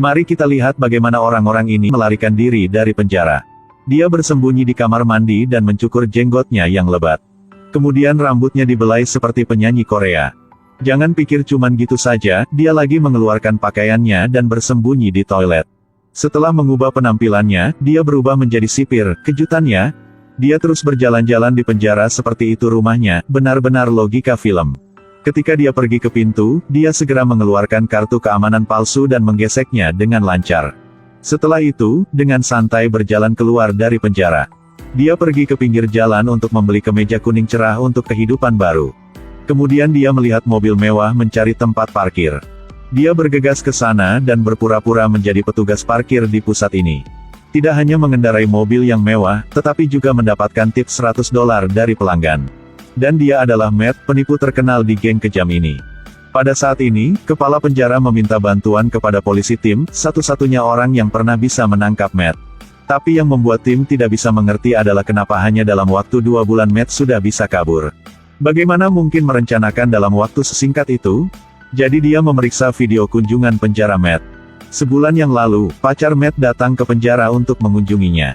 Mari kita lihat bagaimana orang-orang ini melarikan diri dari penjara. Dia bersembunyi di kamar mandi dan mencukur jenggotnya yang lebat. Kemudian rambutnya dibelai seperti penyanyi Korea. Jangan pikir cuman gitu saja, dia lagi mengeluarkan pakaiannya dan bersembunyi di toilet. Setelah mengubah penampilannya, dia berubah menjadi sipir. Kejutannya, dia terus berjalan-jalan di penjara seperti itu rumahnya, benar-benar logika film. Ketika dia pergi ke pintu, dia segera mengeluarkan kartu keamanan palsu dan menggeseknya dengan lancar. Setelah itu, dengan santai berjalan keluar dari penjara. Dia pergi ke pinggir jalan untuk membeli kemeja kuning cerah untuk kehidupan baru. Kemudian dia melihat mobil mewah mencari tempat parkir. Dia bergegas ke sana dan berpura-pura menjadi petugas parkir di pusat ini. Tidak hanya mengendarai mobil yang mewah, tetapi juga mendapatkan tips $100 dari pelanggan. Dan dia adalah Matt, penipu terkenal di geng kejam ini. Pada saat ini, kepala penjara meminta bantuan kepada polisi Tim, satu-satunya orang yang pernah bisa menangkap Matt. Tapi yang membuat Tim tidak bisa mengerti adalah kenapa hanya dalam waktu 2 bulan Matt sudah bisa kabur. Bagaimana mungkin merencanakan dalam waktu sesingkat itu? Jadi dia memeriksa video kunjungan penjara Matt. Sebulan yang lalu, pacar Matt datang ke penjara untuk mengunjunginya.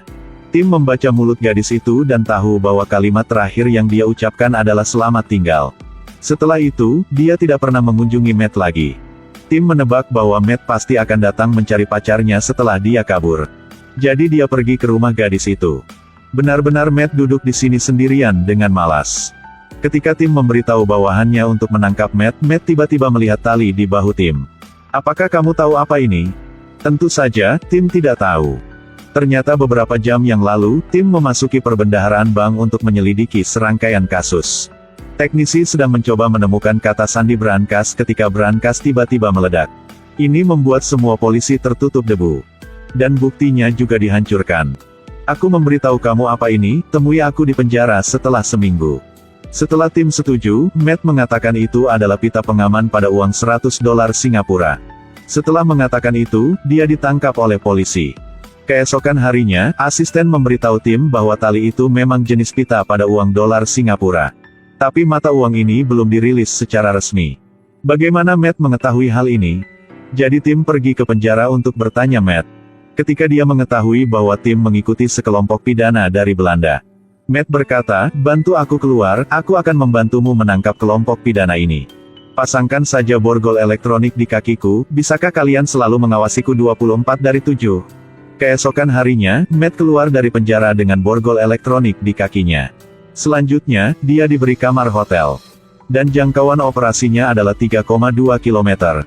Tim membaca mulut gadis itu dan tahu bahwa kalimat terakhir yang dia ucapkan adalah selamat tinggal. Setelah itu, dia tidak pernah mengunjungi Matt lagi. Tim menebak bahwa Matt pasti akan datang mencari pacarnya setelah dia kabur. Jadi dia pergi ke rumah gadis itu. Benar-benar Matt duduk di sini sendirian dengan malas. Ketika Tim memberitahu bawahannya untuk menangkap Matt, Matt tiba-tiba melihat tali di bahu Tim. Apakah kamu tahu apa ini? Tentu saja, Tim tidak tahu. Ternyata beberapa jam yang lalu, Tim memasuki perbendaharaan bank untuk menyelidiki serangkaian kasus. Teknisi sedang mencoba menemukan kata sandi brankas ketika brankas tiba-tiba meledak. Ini membuat semua polisi tertutup debu. Dan buktinya juga dihancurkan. Aku memberitahu kamu apa ini, temui aku di penjara setelah seminggu. Setelah Tim setuju, Matt mengatakan itu adalah pita pengaman pada uang $100 Singapura. Setelah mengatakan itu, dia ditangkap oleh polisi. Keesokan harinya, asisten memberitahu Tim bahwa tali itu memang jenis pita pada uang dolar Singapura. Tapi mata uang ini belum dirilis secara resmi. Bagaimana Matt mengetahui hal ini? Jadi Tim pergi ke penjara untuk bertanya Matt. Ketika dia mengetahui bahwa Tim mengikuti sekelompok pidana dari Belanda. Matt berkata, bantu aku keluar, aku akan membantumu menangkap kelompok pidana ini. Pasangkan saja borgol elektronik di kakiku, bisakah kalian selalu mengawasiku 24 dari 7? Keesokan harinya, Matt keluar dari penjara dengan borgol elektronik di kakinya. Selanjutnya, dia diberi kamar hotel. Dan jangkauan operasinya adalah 3,2 km.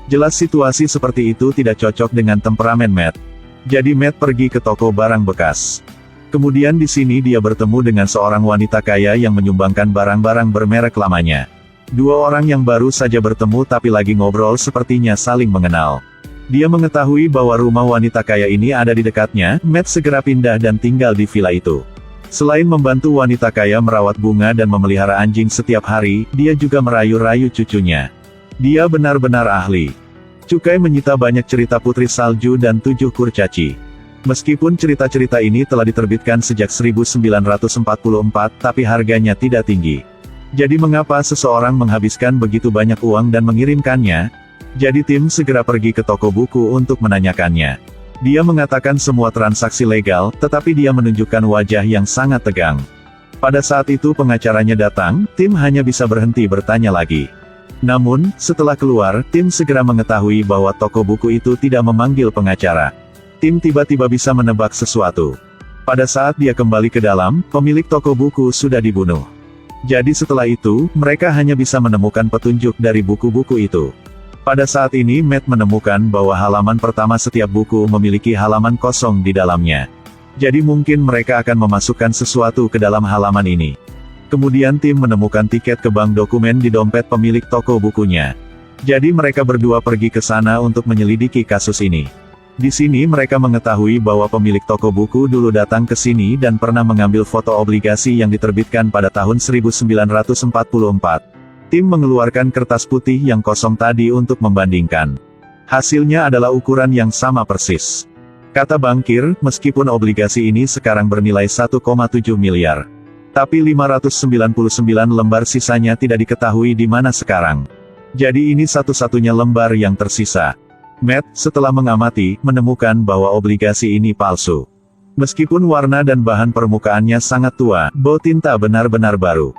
Jelas situasi seperti itu tidak cocok dengan temperamen Matt. Jadi Matt pergi ke toko barang bekas. Kemudian di sini dia bertemu dengan seorang wanita kaya yang menyumbangkan barang-barang bermerek lamanya. Dua orang yang baru saja bertemu tapi lagi ngobrol sepertinya saling mengenal. Dia mengetahui bahwa rumah wanita kaya ini ada di dekatnya, Matt segera pindah dan tinggal di villa itu. Selain membantu wanita kaya merawat bunga dan memelihara anjing setiap hari, dia juga merayu-rayu cucunya. Dia benar-benar ahli. Cukai menyita banyak cerita Putri Salju dan 7 kurcaci. Meskipun cerita-cerita ini telah diterbitkan sejak 1944, tapi harganya tidak tinggi. Jadi mengapa seseorang menghabiskan begitu banyak uang dan mengirimkannya? Jadi Tim segera pergi ke toko buku untuk menanyakannya. Dia mengatakan semua transaksi legal, tetapi dia menunjukkan wajah yang sangat tegang. Pada saat itu pengacaranya datang, Tim hanya bisa berhenti bertanya lagi. Namun, setelah keluar, Tim segera mengetahui bahwa toko buku itu tidak memanggil pengacara. Tim tiba-tiba bisa menebak sesuatu. Pada saat dia kembali ke dalam, pemilik toko buku sudah dibunuh. Jadi setelah itu, mereka hanya bisa menemukan petunjuk dari buku-buku itu. Pada saat ini Matt menemukan bahwa halaman pertama setiap buku memiliki halaman kosong di dalamnya. Jadi mungkin mereka akan memasukkan sesuatu ke dalam halaman ini. Kemudian Tim menemukan tiket ke bank dokumen di dompet pemilik toko bukunya. Jadi mereka berdua pergi ke sana untuk menyelidiki kasus ini. Di sini mereka mengetahui bahwa pemilik toko buku dulu datang ke sini dan pernah mengambil foto obligasi yang diterbitkan pada tahun 1944. Tim mengeluarkan kertas putih yang kosong tadi untuk membandingkan. Hasilnya adalah ukuran yang sama persis. Kata bankir, meskipun obligasi ini sekarang bernilai 1,7 miliar. Tapi 599 lembar sisanya tidak diketahui di mana sekarang. Jadi ini satu-satunya lembar yang tersisa. Matt, setelah mengamati, menemukan bahwa obligasi ini palsu. Meskipun warna dan bahan permukaannya sangat tua, bau tinta benar-benar baru.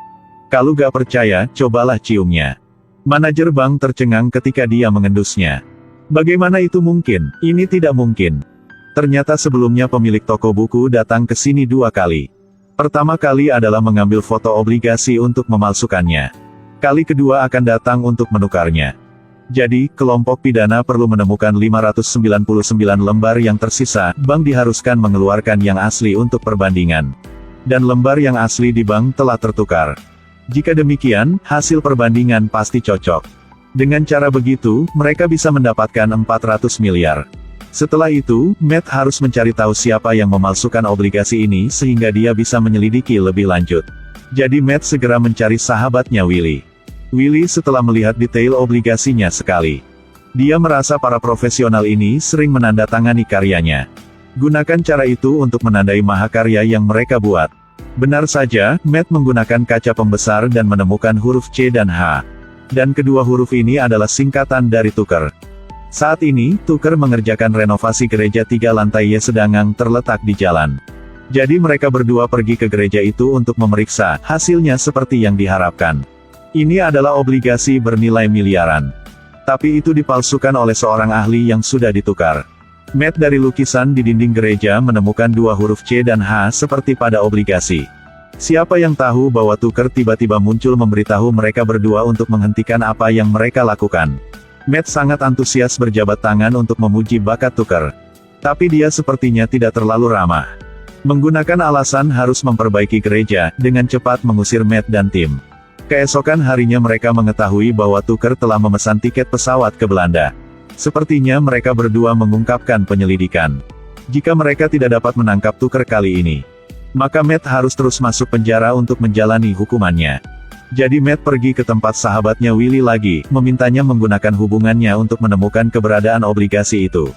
Kalau gak percaya, cobalah ciumnya. Manajer bank tercengang ketika dia mengendusnya. Bagaimana itu mungkin? Ini tidak mungkin. Ternyata sebelumnya pemilik toko buku datang ke sini 2 kali. Pertama kali adalah mengambil foto obligasi untuk memalsukannya. Kali kedua akan datang untuk menukarnya. Jadi, kelompok pidana perlu menemukan 599 lembar yang tersisa, bank diharuskan mengeluarkan yang asli untuk perbandingan. Dan lembar yang asli di bank telah tertukar. Jika demikian, hasil perbandingan pasti cocok. Dengan cara begitu, mereka bisa mendapatkan 400 miliar. Setelah itu, Matt harus mencari tahu siapa yang memalsukan obligasi ini sehingga dia bisa menyelidiki lebih lanjut. Jadi Matt segera mencari sahabatnya Willy. Willy setelah melihat detail obligasinya sekali. Dia merasa para profesional ini sering menandatangani karyanya. Gunakan cara itu untuk menandai mahakarya yang mereka buat. Benar saja, Matt menggunakan kaca pembesar dan menemukan huruf C dan H. Dan kedua huruf ini adalah singkatan dari Tucker. Saat ini, Tucker mengerjakan renovasi gereja 3 lantai Y sedang terletak di jalan. Jadi mereka berdua pergi ke gereja itu untuk memeriksa, hasilnya seperti yang diharapkan. Ini adalah obligasi bernilai miliaran. Tapi itu dipalsukan oleh seorang ahli yang sudah ditukar. Matt dari lukisan di dinding gereja menemukan 2 huruf C dan H seperti pada obligasi. Siapa yang tahu bahwa Tucker tiba-tiba muncul memberitahu mereka berdua untuk menghentikan apa yang mereka lakukan. Matt sangat antusias berjabat tangan untuk memuji bakat Tucker. Tapi dia sepertinya tidak terlalu ramah. Menggunakan alasan harus memperbaiki gereja, dengan cepat mengusir Matt dan tim. Keesokan harinya mereka mengetahui bahwa Tucker telah memesan tiket pesawat ke Belanda. Sepertinya mereka berdua mengungkapkan penyelidikan. Jika mereka tidak dapat menangkap Tucker kali ini, maka Matt harus terus masuk penjara untuk menjalani hukumannya. Jadi Matt pergi ke tempat sahabatnya Willy lagi, memintanya menggunakan hubungannya untuk menemukan keberadaan obligasi itu.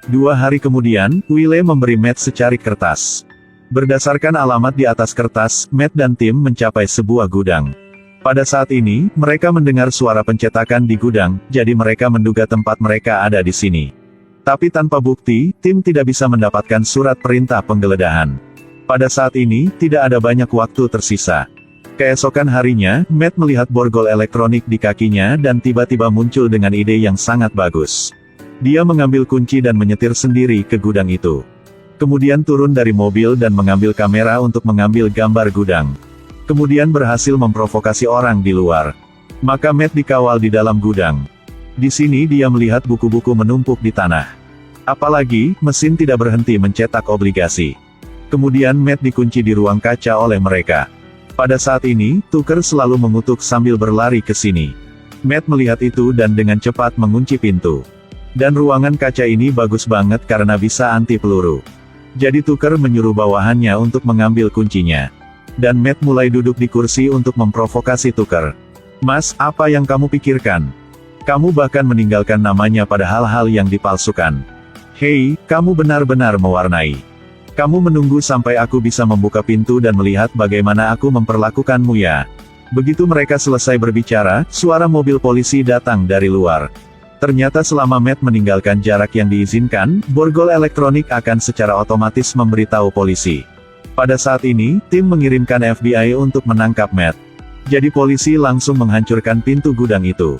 2 hari kemudian, Willy memberi Matt secarik kertas. Berdasarkan alamat di atas kertas, Matt dan tim mencapai sebuah gudang. Pada saat ini, mereka mendengar suara pencetakan di gudang, jadi mereka menduga tempat mereka ada di sini. Tapi tanpa bukti, tim tidak bisa mendapatkan surat perintah penggeledahan. Pada saat ini, tidak ada banyak waktu tersisa. Keesokan harinya, Matt melihat borgol elektronik di kakinya dan tiba-tiba muncul dengan ide yang sangat bagus. Dia mengambil kunci dan menyetir sendiri ke gudang itu. Kemudian turun dari mobil dan mengambil kamera untuk mengambil gambar gudang. Kemudian berhasil memprovokasi orang di luar. Maka Matt dikawal di dalam gudang. Di sini dia melihat buku-buku menumpuk di tanah. Apalagi, mesin tidak berhenti mencetak obligasi. Kemudian Matt dikunci di ruang kaca oleh mereka. Pada saat ini, Tucker selalu mengutuk sambil berlari ke sini. Matt melihat itu dan dengan cepat mengunci pintu. Dan ruangan kaca ini bagus banget karena bisa anti peluru. Jadi Tucker menyuruh bawahannya untuk mengambil kuncinya. Dan Matt mulai duduk di kursi untuk memprovokasi Tucker. Mas, apa yang kamu pikirkan? Kamu bahkan meninggalkan namanya pada hal-hal yang dipalsukan. Hei, kamu benar-benar mewarnai. Kamu menunggu sampai aku bisa membuka pintu dan melihat bagaimana aku memperlakukanmu ya. Begitu mereka selesai berbicara, suara mobil polisi datang dari luar. Ternyata selama Matt meninggalkan jarak yang diizinkan, borgol elektronik akan secara otomatis memberitahu polisi. Pada saat ini, tim mengirimkan FBI untuk menangkap Matt. Jadi polisi langsung menghancurkan pintu gudang itu.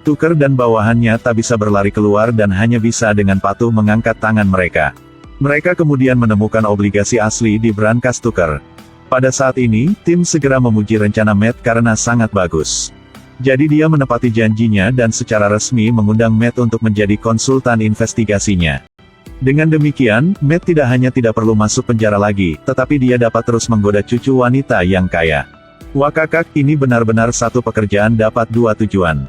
Tucker dan bawahannya tak bisa berlari keluar dan hanya bisa dengan patuh mengangkat tangan mereka. Mereka kemudian menemukan obligasi asli di brankas Tucker. Pada saat ini, tim segera memuji rencana Matt karena sangat bagus. Jadi dia menepati janjinya dan secara resmi mengundang Matt untuk menjadi konsultan investigasinya. Dengan demikian, Matt tidak hanya tidak perlu masuk penjara lagi, tetapi dia dapat terus menggoda cucu wanita yang kaya. Wah kakak, ini benar-benar satu pekerjaan dapat 2 tujuan.